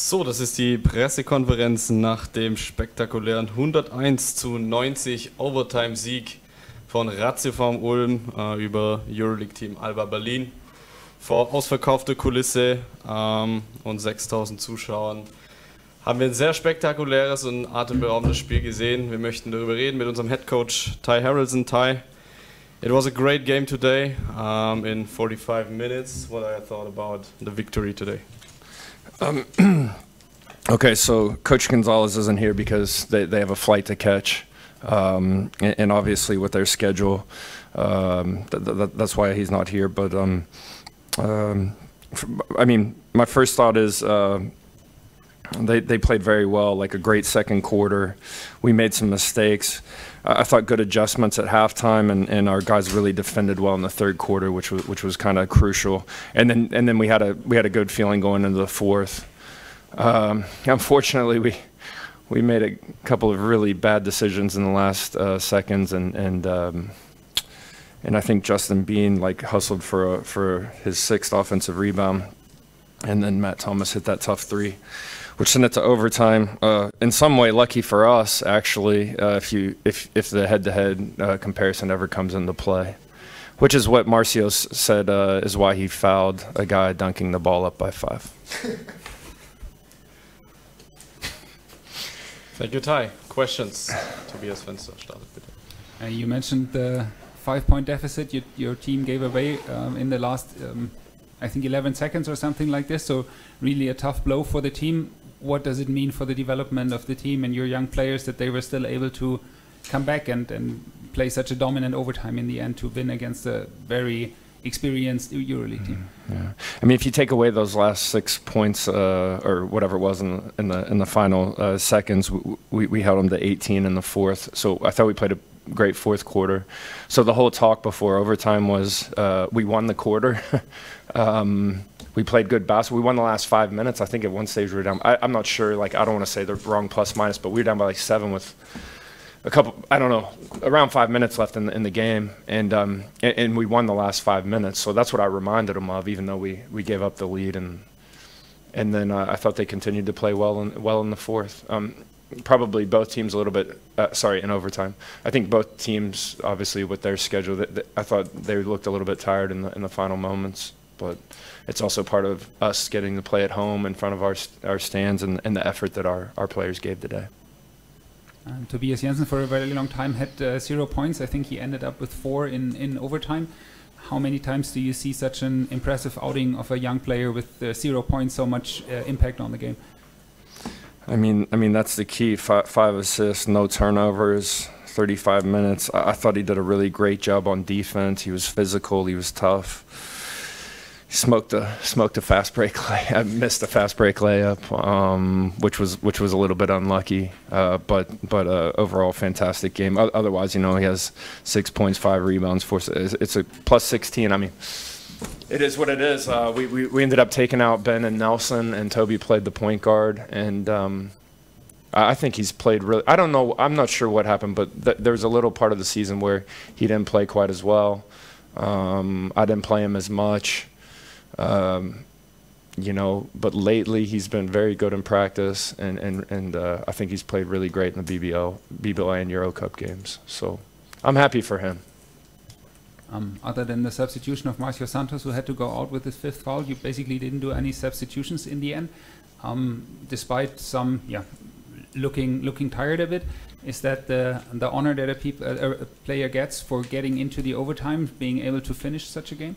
So, das ist die Pressekonferenz nach dem spektakulären 101:90 Overtime-Sieg von ratiopharm Ulm über Euroleague-Team Alba Berlin. Vor ausverkaufter Kulisse und 6000 Zuschauern haben wir ein sehr spektakuläres und atemberaubendes Spiel gesehen. Wir möchten darüber reden mit unserem Headcoach Harrelson. It was a great game today in 45 minutes. What I thought about the victory today? Okay, so Coach Gonzalez isn't here because they have a flight to catch, and obviously with their schedule, that's why he's not here. But I mean, my first thought is they played very well, like a great second quarter. We made some mistakes. I thought good adjustments at halftime, and our guys really defended well in the third quarter, which was kind of crucial. And then we had a good feeling going into the fourth. Unfortunately, we made a couple of really bad decisions in the last seconds, and I think Justin Bean hustled for his 6th offensive rebound, and then Matt Thomas hit that tough 3, which sent it to overtime. In some way, lucky for us, actually, if the head-to-head comparison ever comes into play, which is what Marcio said is why he fouled a guy dunking the ball up by 5. Thank you, Ty. Questions? Tobias Fenster startet bitte. You mentioned the 5-point deficit your team gave away in the last, I think, 11 seconds or something like this. So really a tough blow for the team. What does it mean for the development of the team and your young players that they were still able to come back and play such a dominant overtime in the end to win against a very experienced EuroLeague team? Yeah, I mean, if you take away those last 6 points or whatever it was in the final seconds, we held them to 18 in the fourth. So I thought we played a great fourth quarter. So the whole talk before overtime was we won the quarter. We played good basketball. We won the last 5 minutes. I think at one stage we were down. I'm not sure. I don't want to say the wrong plus minus, but we were down by 7 with a couple, I don't know, around 5 minutes left in the game, and we won the last 5 minutes. So that's what I reminded them of, even though we gave up the lead, and then I thought they continued to play well in the fourth. Probably both teams a little bit. In overtime. I think both teams, obviously, with their schedule, I thought they looked a little bit tired in the final moments. But it's also part of us getting to play at home in front of our stands and the effort that our players gave today. Tobias Jensen for a very long time had 0 points. I think he ended up with 4 in overtime. How many times do you see such an impressive outing of a young player with 0 points, so much impact on the game? I mean that's the key. 5 assists, no turnovers, 35 minutes. I thought he did a really great job on defense. He was physical. He was tough. He smoked a fast break. I missed a fast break layup, which was a little bit unlucky. But overall, fantastic game. Otherwise, he has 6 points, 5 rebounds, 4. It's a plus 16. I mean, it is what it is. We ended up taking out Ben and Nelson, and Toby played the point guard. And I think he's played really. I don't know. I'm not sure what happened, but there was a little part of the season where he didn't play quite as well. I didn't play him as much. But lately he's been very good in practice, and I think he's played really great in the BBL and Euro Cup games. So I'm happy for him. Other than the substitution of Marcio Santos, who had to go out with his 5th foul, you basically didn't do any substitutions in the end, despite some looking tired a bit. Is that the honor that a player gets for getting into the overtime, being able to finish such a game?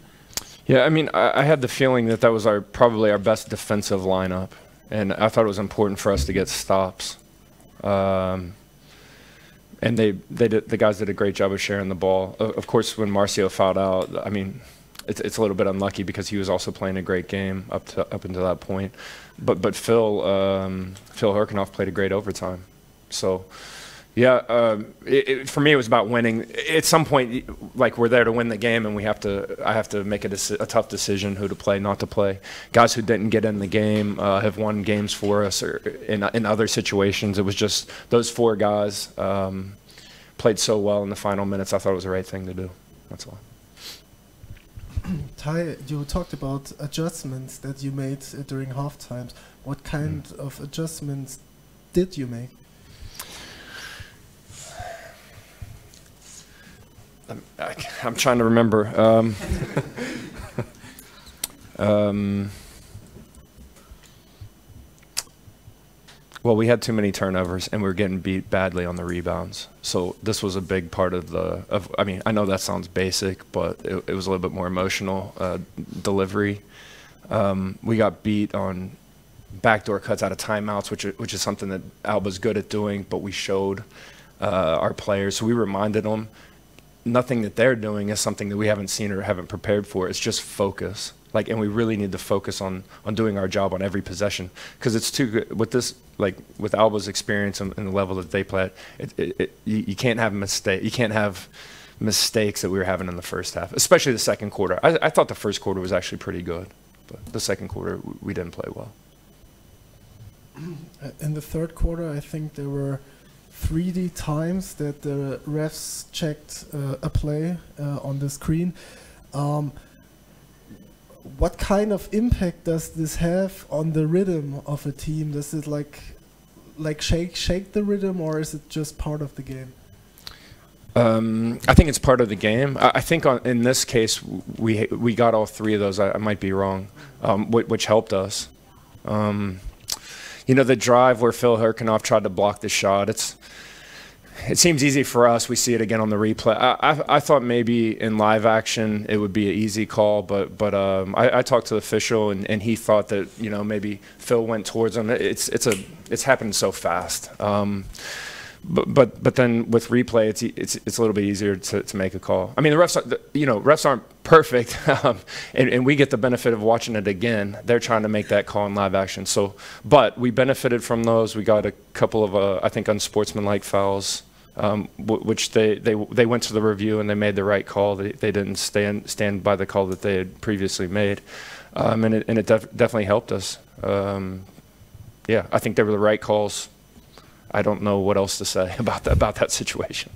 Yeah, I mean, I had the feeling that was probably our best defensive lineup, and I thought it was important for us to get stops. And the guys did a great job of sharing the ball. Of course, when Marcio fouled out, I mean, it's a little bit unlucky because he was also playing a great game up until that point. But Phil Herkenoff played a great overtime. So. Yeah, for me it was about winning. At some point, we're there to win the game, and I have to make a tough decision who to play, not to play. Guys who didn't get in the game have won games for us, or in other situations. It was just those 4 guys played so well in the final minutes. I thought it was the right thing to do. That's all. Ty, you talked about adjustments that you made during half times. What kind of adjustments did you make? I'm trying to remember. Well, we had too many turnovers, and we were getting beat badly on the rebounds. So this was a big part of I mean, I know that sounds basic, but it was a little bit more emotional delivery. We got beat on backdoor cuts out of timeouts, which is something that Alba's good at doing, but we showed our players. So we reminded them, nothing that they're doing is something that we haven't seen or haven't prepared for. It's just focus. And we really need to focus on doing our job on every possession, because it's too good with this. With Alba's experience and the level that they play at, you can't have you can't have mistakes that we were having in the first half, especially the second quarter. I thought the first quarter was actually pretty good, but the second quarter we didn't play well. In the third quarter, I think there were 3D times that the refs checked a play on the screen. What kind of impact does this have on the rhythm of a team? Does it shake the rhythm, or is it just part of the game? I think it's part of the game. I think in this case we got all three of those. I might be wrong, which helped us. You know, the drive where Phil Herkenhoff tried to block the shot. It seems easy for us. We see it again on the replay. I thought maybe in live action it would be an easy call, but I talked to the official and he thought that, you know, maybe Phil went towards him. It's happened so fast. But then with replay, it's a little bit easier to make a call. I mean, the refs aren't perfect, and we get the benefit of watching it again. They're trying to make that call in live action. So, but we benefited from those. We got a couple of I think unsportsmanlike fouls, which they went to the review and they made the right call. They didn't stand by the call that they had previously made, and it definitely helped us. Yeah, I think they were the right calls. I don't know what else to say about that situation.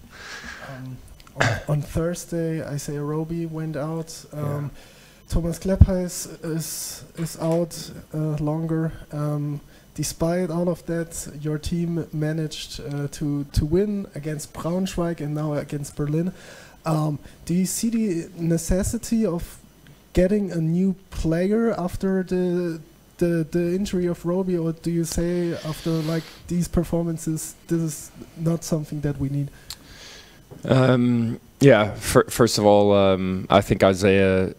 On Thursday, Isaiah Roby went out. Thomas Klepheis is out longer. Despite all of that, your team managed to win against Braunschweig and now against Berlin. Do you see the necessity of getting a new player after the injury of Roby, or do you say after these performances this is not something that we need? Yeah, first of all, I think Isaiah,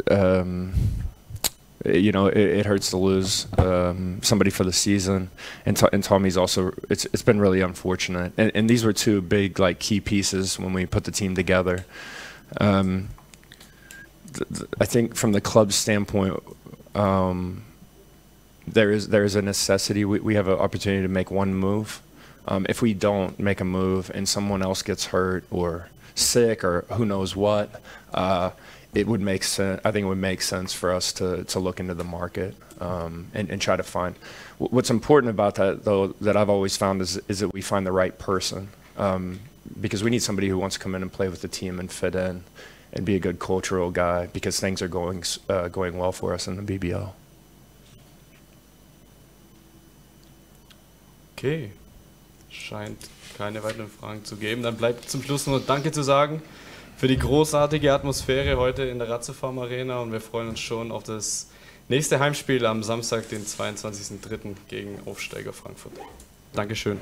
you know, it hurts to lose somebody for the season, and Tommy's also, it's been really unfortunate, and these were two big key pieces when we put the team together. I think from the club standpoint, there is a necessity. We have an opportunity to make one move. If we don't make a move and someone else gets hurt or sick or who knows what, it would make sense. I think it would make sense for us to look into the market and try to find. What's important about that, though, that I've always found is that we find the right person, because we need somebody who wants to come in and play with the team and fit in and be a good cultural guy, because things are going well for us in the BBL. Okay, scheint keine weiteren Fragen zu geben. Dann bleibt zum Schluss nur Danke zu sagen für die großartige Atmosphäre heute in der ratiopharm Arena, und wir freuen uns schon auf das nächste Heimspiel am Samstag, den 22.03. gegen Aufsteiger Frankfurt. Dankeschön.